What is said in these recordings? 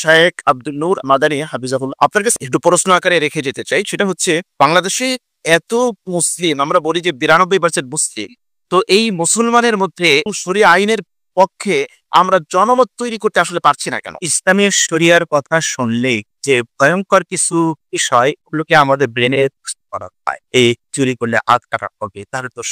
শায়েখ আব্দুল নূর মাদানী হাফিজাহুল্লাহ, আপনার কাছে একটু প্রশ্ন আকারে রেখে যেতে চাই। সেটা হচ্ছে, বাংলাদেশে এত মুসলিম, আমরা বলি যে 92% মুসলিম, তো এই মুসলমানের মধ্যে শরিয়া আইনের পক্ষে আমরা জনমত তৈরি করতে আসলে পারছি না কেন? ইসলামী শরিয়ার কথা শুনলেই যে ভয়ঙ্কর কিছু বিষয় ওগুলোকে আমাদের ব্রেনে করা হয়। এই চুরি করলে হাত কাটা হবে, তাহলে তো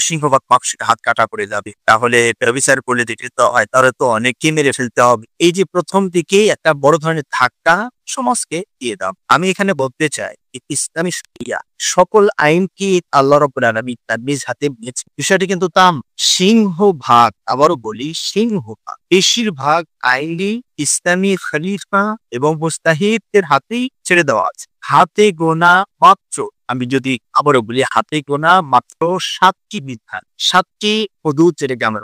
সিংহভাগ মানুষের হাত কাটা পড়ে যাবে, তাহলে ব্যবচার করলে যেতে তো হয়, তাহলে তো অনেককে মেরে ফেলতে হবে। এই যে প্রথম দিকেই একটা বড় ধরনের ধাক্কা সমাজকে দিয়ে দাও। আমি এখানে বলতে চাই ইসলামী শরিয়া সকল আইনকে আল্লাহ রাব্বুল আলামিন তার নিজ হাতে নিয়েছে। বিষয়টি কিন্তু তাম সিংহভাগ, আবারও বলি সিংহভাগ, বেশিরভাগ আইনই ইসলামী খলিফা এবং মুস্তাহিদদের হাতেই ছেড়ে দেওয়া আছে। হাতে গোনা মাত্র, আমি যদি আবারও বলি, হাতে গোনা মাত্র 7টি বিধান, 7টি হুদুদ, যেটাকে আমরা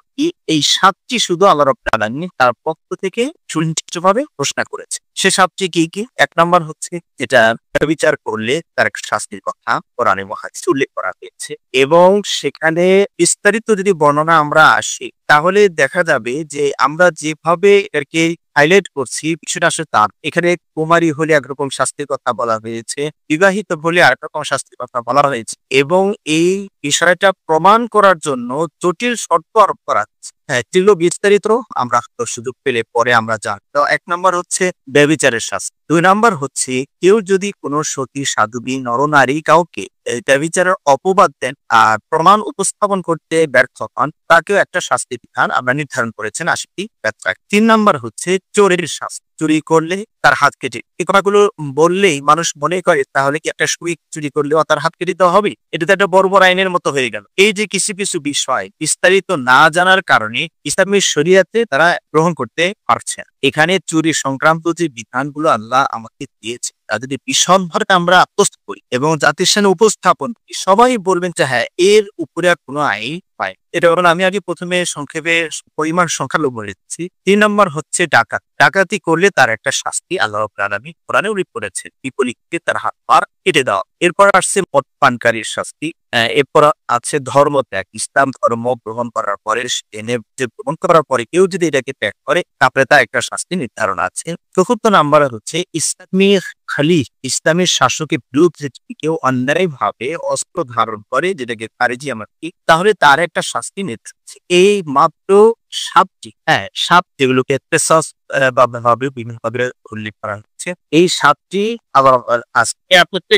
এই 7টি শুধু আল্লাহ রাব্বুল আলামিন তার পক্ষ থেকে সুনির্দিষ্টভাবে ঘোষণা করেছে। সে 7টি কি কি? 1 নাম্বার হচ্ছে, যেটা বিচার করলে তার একটা শাস্তির কথা কোরআনে মুহাদ্দিসে উল্লেখ করা হয়েছে, এবং সেখানে বিস্তারিত যদি বর্ণনা আমরা আসি, তাহলে দেখা যাবে যে আমরা যেভাবে এটাকে হাইলাইট করছি বিষয়টা আসলে তার। এখানে কুমারী হলে একরকম শাস্তির কথা বলা হয়েছে, বিবাহিত হলে আরেক রকম শাস্তির কথা বলা হয়েছে, এবং এই বিষয়টা প্রমাণ করার জন্য জটিল শর্ত আরোপ করা হচ্ছে। হ্যাঁ, এগুলো বিস্তারিত আমরা সুযোগ পেলে পরে আমরা জানব। তো 1 নাম্বার হচ্ছে ব্যভিচারের শাস্তি। 2 নাম্বার হচ্ছে, কেউ যদি কোনো সতী সাধবী নরনারী কাউকে ব্যভিচারের অপবাদ দেন আর প্রমাণ উপস্থাপন করতে ব্যর্থ হন, তাকেও একটা শাস্তি বিধান আমরা নির্ধারণ করেছেন 80টি ব্যত্যাগ। 3 নাম্বার হচ্ছে চোরের শাস্তি। চুরি করলে তার হাত কেটে। এই কথাগুলো বললেই মানুষ মনে করে তাহলে কি একটা সুই চুরি করলেও তার হাত কেটে দেওয়া হবে? এটা তো একটা বড় বড় আইনের মতো হয়ে গেল। এই যে কিছু কিছু বিষয় বিস্তারিত না জানার কারণে ইসলামী শরিয়াতে তারা গ্রহণ করতে পারছে না। এখানে চুরি সংক্রান্ত যে বিধানগুলো আল্লাহ আমাকে দিয়েছে, তা যদি ভীষণভাবে আমরা আত্মস্থ করি এবং জাতির সামনে উপস্থাপন করি, সবাই বলবেন যে হ্যাঁ, এর উপরে আর কোনো আইন পায়। এটা কারণ আমি আগে প্রথমে সংক্ষেপে পরিমাণ সংখ্যা লোক বলে দিচ্ছি। 3 নম্বর হচ্ছে ডাকাত। ডাকাতি করলে তার একটা শাস্তি আল্লাহ রাব্বুল আলামিন কোরআনে উল্লেখ করেছেন, বিপরীতে তার হাত পা কেটে দেওয়া। এরপর আসছে মদ পানকারীর শাস্তি। এরপর আছে ধর্মত্যাগ। ইসলাম ধর্ম গ্রহণ করার পরে, গ্রহণ করার পরে কেউ যদি এটাকে ত্যাগ করে, তারপরে তার একটা শাস্তি নির্ধারণ আছে। 4 নাম্বার হচ্ছে ইসলামী খালি, ইসলামের শাসকের বিরুদ্ধে যদি কেউ অন্যায়ভাবে অস্ত্র ধারণ করে, যেটাকে খারিজি আমরা কি, তাহলে তার একটা শাস্তি নির্ধারণ আছে। এই মাত্র 7টি, হ্যাঁ 7, যেগুলোকে ভাবে বিভিন্নভাবে উল্লেখ করা হচ্ছে। এই 7টি আবার আজকে আপনাকে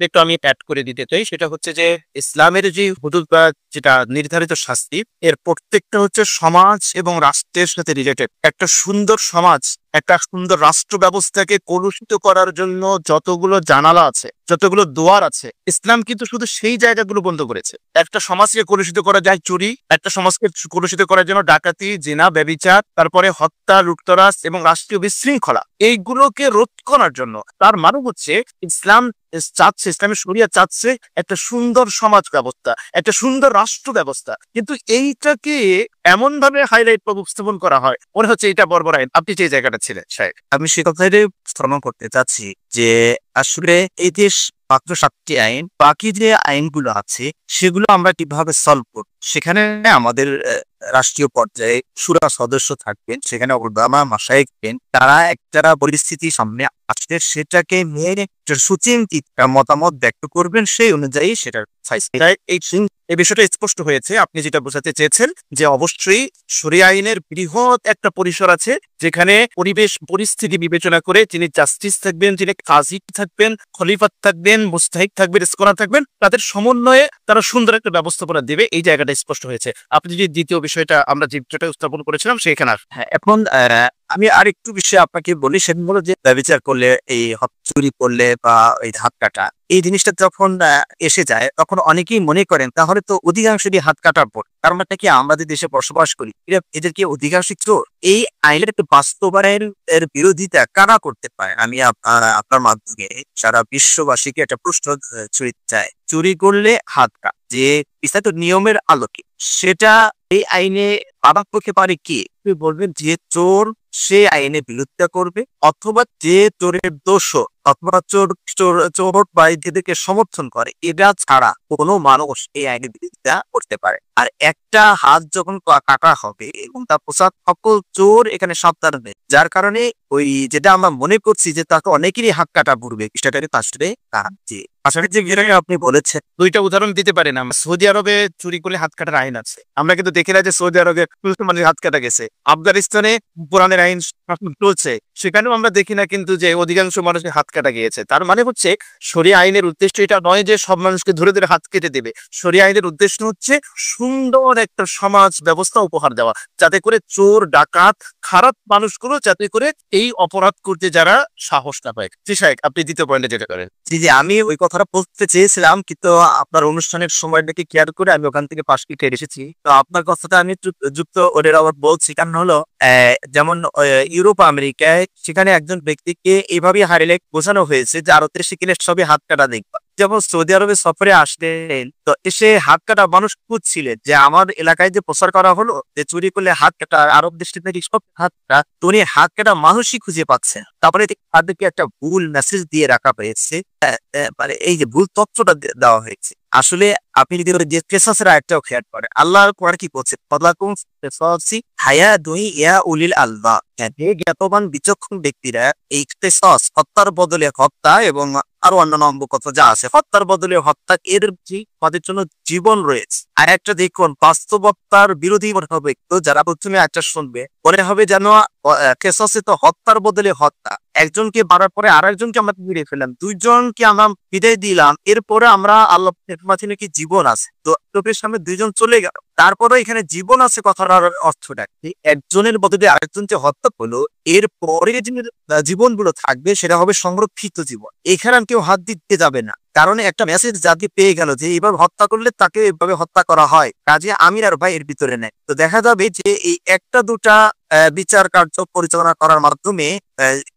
একটু আমি অ্যাড করে দিতে চাই। সেটা হচ্ছে যে, ইসলামের যে হুদুদ বা যেটা নির্ধারিত শাস্তি, এর প্রত্যেকটা হচ্ছে সমাজ এবং রাষ্ট্রের সাথে রিলেটেড। একটা সুন্দর সমাজ, একটা সুন্দর রাষ্ট্র ব্যবস্থাকে কলুষিত করার জন্য যতগুলো জানালা আছে, যতগুলো দুয়ার আছে, ইসলাম কিন্তু শুধু সেই জায়গাগুলো বন্ধ করেছে। একটা সমাজকে কলুষিত করা যায় চুরি, একটা সমাজকে কলুষিত করার জন্য ডাকাতি, জিনা, ব্যভিচার, তারপরে হত্যা, লুটতরাজ এবং রাষ্ট্রীয় বিশৃঙ্খলা, এইগুলোকে রোধ করার জন্য। তার মানে হচ্ছে ইসলাম চাচ্ছে, ইসলামের শরিয়া চাচ্ছে একটা সুন্দর সমাজ ব্যবস্থা, একটা সুন্দর রাষ্ট্র ব্যবস্থা, কিন্তু এইটাকে এমন ভাবে হাইলাইট উপস্থাপন করা হয় মনে হচ্ছে এটা বর্বর আইন। আপনি যে জায়গাটা ছিলেন সাহেব, আমি সে কথাই প্রমাণ করতে চাচ্ছি যে আসলে এই যে মাত্র 7টি আইন, বাকি যে আইনগুলো আছে সেগুলো আমরা কিভাবে সলভ করব। সেখানে আমাদের রাষ্ট্রীয় পর্যায়ে শুরা সদস্য থাকবেন, সেখানে ওলামা মাশায়েখ থাকবেন, তারা একটা পরিস্থিতি সামনে আসলে সেটাকে নিয়ে সুচিন্তিত মতামত ব্যক্ত করবেন, সেই অনুযায়ী সেটার এই বিষয়টা স্পষ্ট হয়েছে। আপনি যেটা বোঝাতে চেয়েছেন যে অবশ্যই শরিয়া আইনের বৃহৎ একটা পরিসর আছে, যেখানে পরিবেশ পরিস্থিতি বিবেচনা করে যিনি জাস্টিস থাকবেন, যিনি কাজী থাকবেন, খলিফাত থাকবেন, মুস্তাহিদ থাকবেন, স্কলার থাকবেন, তাদের সমন্বয়ে তারা সুন্দর একটা ব্যবস্থাপনা দেবে। এই জায়গাটা স্পষ্ট হয়েছে। আপনি যদি দ্বিতীয় বিষয়টা আমরা যে বিষয়টা উত্থাপন করেছিলাম সেখানে হ্যাঁ, এখন আমি আরেকটু বিষয় আপনাকে বলি। সেটা হলো যে ব্যভিচার করলে, এই চুরি করলে বা এই হাত কাটা, এই জিনিসটা যখন এসে যায়, তখন অনেকেই মনে করেন তাহলে তো অধিকাংশই হাত কাটার পর, কারণ কি আমরা যে দেশে বসবাস করি, এদেরকে অধিকাংশ চোর। এই আইনের একটু বাস্তবায়নের বিরোধিতা কারা করতে পারে? আমি আপনার মাধ্যমে সারা বিশ্ববাসীকে একটা প্রশ্ন ছুড়তে চাই। চুরি করলে হাত কাট, যে বিস্তারিত নিয়মের আলোকে সেটা এই আইনে বাধা পক্ষে পারে কি? আপনি বলবেন যে চোর সে আইনে বিরোধিতা করবে, অথবা যে চোরের দোষ অথবা চোর বা যেদেরকে সমর্থন করে, এটা ছাড়া কোনো মানুষ এই আইনে বিরোধিতা করতে পারে। আর একটা হাত যখন কাটা হবে এবং তার প্রসাদ সকল চোর এখানে সাবধান হবে, যার কারণে ওই যেটা আমরা মনে করছি যে তাকে অনেকেরই হাত কাটা পড়বে, সেটাকে আসলে পাশাপাশি যে বিষয়টা আপনি বলেছেন, দুইটা উদাহরণ দিতে পারি না। সৌদি আরবে চুরি করলে হাত কাটার আইন আছে, আমরা কিন্তু দেখি না যে সৌদি আরবে মানে হাত কাটা গেছে। আফগানিস্তানে পুরানের আইন চলছে, সেখানেও আমরা দেখি না কিন্তু যে অধিকাংশ মানুষের হাত কাটা গিয়েছে। তার মানে হচ্ছে শরিয়া আইনের উদ্দেশ্য এটা নয় যে সব মানুষকে ধরে ধরে হাত কেটে দেবে। শরিয়া আইনের উদ্দেশ্য হচ্ছে সুন্দর একটা সমাজ ব্যবস্থা উপহার দেওয়া, যাতে করে চোর ডাকাত খারাপ মানুষগুলো যাতে করে এই অপরাধ করতে যারা সাহস না পায়। জি সাহেব, আপনি দ্বিতীয় পয়েন্টে যেটা করেন। জি, আমি ওই কথাটা বলতে চেয়েছিলাম, কিন্তু আপনার অনুষ্ঠানের সময়টাকে কেয়ার করে আমি ওখান থেকে পাশ কেটে এসেছি। তো আপনার কথাটা আমি যুক্ত ওদের আবার বলছি, কারণ হলো যেমন ইউরোপ আমেরিকায় সেখানে একজন ব্যক্তিকে এইভাবে হাইলাইট বোঝানো হয়েছে যে আরো 30 কিলো সবই হাত কাটা দেখবা। যেমন সৌদি আরবে সফরে আসলেন, তো এসে হাত কাটা মানুষ খুঁজছিলেন যে আমার এলাকায় যে প্রচার করা হলো যে চুরি করলে হাত কাটা, আরব দেশে নাকি সব হাত কাটা, তো উনি হাত কাটা মানুষই খুঁজে পাচ্ছেন। তারপরে তাদেরকে একটা ভুল মেসেজ দিয়ে রাখা হয়েছে, মানে এই যে ভুল তথ্যটা দেওয়া হয়েছে। আসলে আপনি যদি যে কেসাসের আরেকটাও খেয়াল করেন, আল্লাহ কোরআন কি বলছে, ফদলাকুম ফিসাসি হায়াতুন ইয়া উলিল আলবাব, জ্ঞাতবান বিচক্ষণ ব্যক্তিরা এই কেসাস, হত্যার বদলে হত্যা এবং আরো অন্যান্য কথা যা আছে, হত্যার বদলে হত্যা, এর যে তাদের জন্য জীবন রয়েছে। আর একটা দেখুন, বাস্তবতার বিরোধী মনে হবে, তো যারা প্রথমে একটা শুনবে মনে হবে যেন কেসাসে তো হত্যার বদলে হত্যা, একজনকে মারার পরে আর একজনকে আমরা মেরে ফেললাম, দুইজনকে আমরা বিদায় দিলাম, এরপরে আমরা আল্লাহ মাঝে নাকি জীবন আছে, তো চোখের সামনে দুইজন চলে গেল, তারপরে এখানে জীবন আছে কথার অর্থটা একজনের বদলে আরেকজন যে হত্যা হলো, এর পরে যে জীবনগুলো থাকবে সেটা হবে সংরক্ষিত জীবন। এখানে কেউ হাত দিতে যাবে না, কারণ একটা মেসেজ জাতি পেয়ে গেল যে এইভাবে হত্যা করলে তাকে এভাবে হত্যা করা হয়, কাজে আমির আর ভাই এর ভিতরে নেয়। তো দেখা যাবে যে এই একটা দুটা বিচার কার্য পরিচালনা করার মাধ্যমে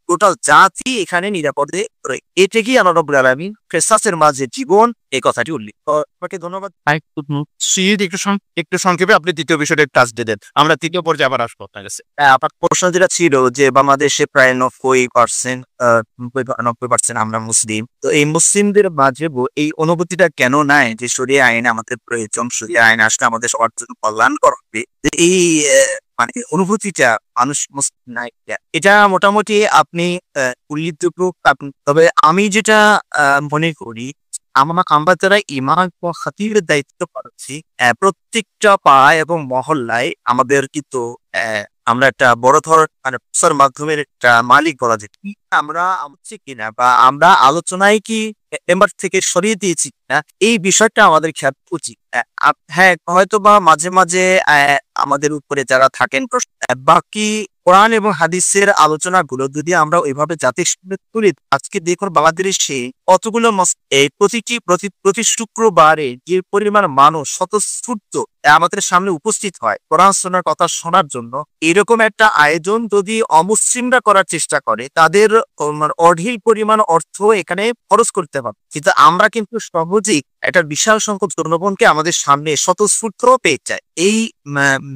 টোটাল জাতি এখানে নিরাপদে রয়ে। এটাকেই আল্লাহ রাব্বুল আলামিন কেসাসের মাঝে জীবন এই কথাটি উল্লেখ। আপনাকে ধন্যবাদ। একটু সংক্ষেপে আপনি দ্বিতীয় বিষয়টা টাচ দিয়ে দেন, আমরা তৃতীয় পর্যায়ে আবার আসবো আপনার কাছে। আপনার প্রশ্ন যেটা ছিল যে বাংলাদেশে প্রায় 90% আমরা মুসলিম, তো এই মুসলিমদের মাঝে এই অনুভূতিটা কেন নাই যে শরিয়া আইন আমাদের প্রয়োজন, শরিয়া আইন আসলে আমাদের সবার জন্য কল্যাণ করবে, এই মানে অনুভূতিটা মানুষ মুসলিম নাই। এটা মোটামুটি আপনি উল্লেখযোগ্য। তবে আমি যেটা মনে করি, আমরা যারা ইমাম ও খতিবের দায়িত্ব পাচ্ছি, প্রত্যেকটা পাড়ায় এবং মহল্লায় আমাদের কিন্তু আমরা একটা বড় ধরনের মানে প্রচার মাধ্যমের একটা মালিক বলা যায়, আমরা হচ্ছে কিনা বা আমরা আলোচনায় কি মেম্বার থেকে সরিয়ে দিয়েছি কিনা, এই বিষয়টা আমাদের খেয়াল উচিত। হ্যাঁ, হয়তো বা মাঝে মাঝে আমাদের উপরে যারা থাকেন, বাকি কোরআন এবং হাদিসের আলোচনাগুলো যদি আমরা ওইভাবে জাতির সামনে তুলি, আজকে দেখুন বাংলাদেশে কতগুলো এই প্রতি শুক্রবারে যে পরিমাণ মানুষ স্বতঃস্ফূর্ত আমাদের সামনে উপস্থিত হয় কোরআন শোনার কথা শোনার জন্য, এরকম একটা আয়োজন যদি অমুসলিমরা করার চেষ্টা করে, তাদের অঢিল পরিমাণ অর্থ এখানে খরচ করতে হবে, কিন্তু আমরা কিন্তু সহজেই একটা বিশাল সংখ্যক জনগণকে আমাদের সামনে স্বতঃস্ফূর্ত পেয়ে যায়। এই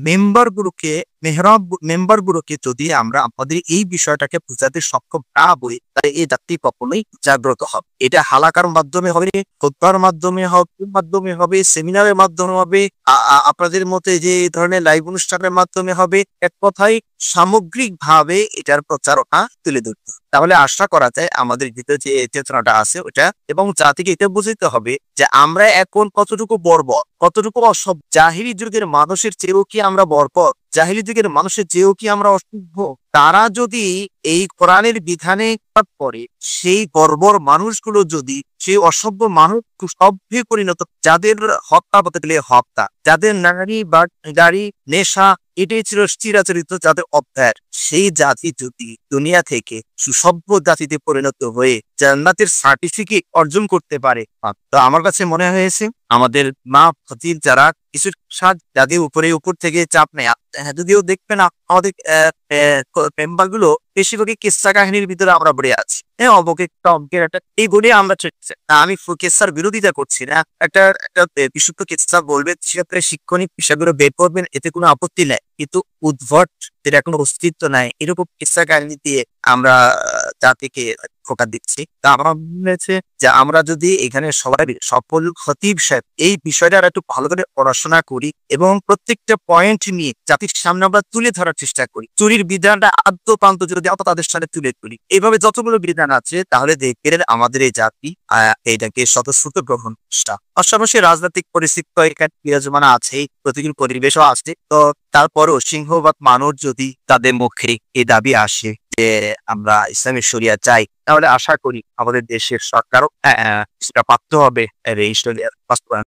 মেম্বার গুলোকে যদি আমরা আমাদের এই বিষয়টাকে বোঝাতে সক্ষম না হই, তাহলে এই জাতি কখনোই জাগ্রত হবে। এটা হালাকার মাধ্যমে হবে, খুতবার মাধ্যমে হবে, সেমিনারের মাধ্যমে হবে, আপনাদের মতে যে ধরনের লাইভ অনুষ্ঠানের মাধ্যমে হবে, এক কথায় সামগ্রিক ভাবে এটার প্রচারণা তুলে ধরতে। তাহলে আশা করা যায় আমাদের ভিতরে যে চেতনাটা আছে ওটা, এবং জাতিকে এটা বুঝতে হবে যে আমরা এখন কতটুকু বর্বর, কতটুকু অসভ্য। জাহিলি যুগের মানুষের চেয়েও কি আমরা বর্বর? জাহিলি যুগের মানুষের চেয়েও কি আমরা অসভ্য? তারা যদি এই কোরআনের বিধানে করে, সেই বর্বর মানুষগুলো যদি সেই অসভ্য মানুষ সভ্যে পরিণত, যাদের হত্যা বদলে হত্যা, যাদের নারী বা গাড়ি নেশা এটাই ছিল চিরাচরিত, যাদের অভ্যাস, সেই জাতি যদি দুনিয়া থেকে সুসভ্য জাতিতে পরিণত হয়ে জান্নাতের সার্টিফিকেট অর্জন করতে পারে, তো আমার কাছে মনে হয়েছে আমাদের মা ফতির যারা কিছু যাদের উপর থেকে চাপ নেয়, যদিও দেখবে না আমাদের মেম্বার গুলো বেশিরভাগই কিস্সা কাহিনীর ভিতরে আমরা পড়ে আছি। হ্যাঁ, অমুকের টমকের একটা এই বলে আমরা চলছে। আমি কিস্সার বিরোধিতা করছি না, একটা একটা বিশুদ্ধ কিস্সা বলবে, সেক্ষেত্রে শিক্ষণিক বিষয়গুলো বের করবেন, এতে কোনো আপত্তি নাই। কিন্তু উদ্ভট, যেটা কোনো অস্তিত্ব নাই, এরকম কিস্সা কাহিনী দিয়ে আমরা জাতিকে খোকা দিচ্ছি। তা আমার মনে হয়েছে যে আমরা যদি এখানে সবাই সফল খতিব সাহেব এই বিষয়টা একটু ভালো করে পড়াশোনা করি এবং প্রত্যেকটা পয়েন্ট নিয়ে জাতির সামনে আমরা তুলে ধরার চেষ্টা করি, চুরির বিধানটা আদ্য প্রান্ত যদি আমরা তাদের সাথে তুলে ধরি, এইভাবে যতগুলো বিধান আছে, তাহলে দেখবেন আমাদের এই জাতি এইটাকে স্বতঃস্ফূর্ত গ্রহণ করা। পাশাপাশি রাজনৈতিক পরিস্থিতি তো এখানে বিরাজমান আছেই, প্রতিকূল পরিবেশও আছে। তো তারপরও সিংহভাগ মানুষ যদি তাদের মুখে এই দাবি আসে যে আমরা ইসলামের শরিয়া চাই, তাহলে আশা করি আমাদের দেশের সরকারও সেটা প্রাপ্ত হবে এই শরিয়ার বাস্তবায়ন।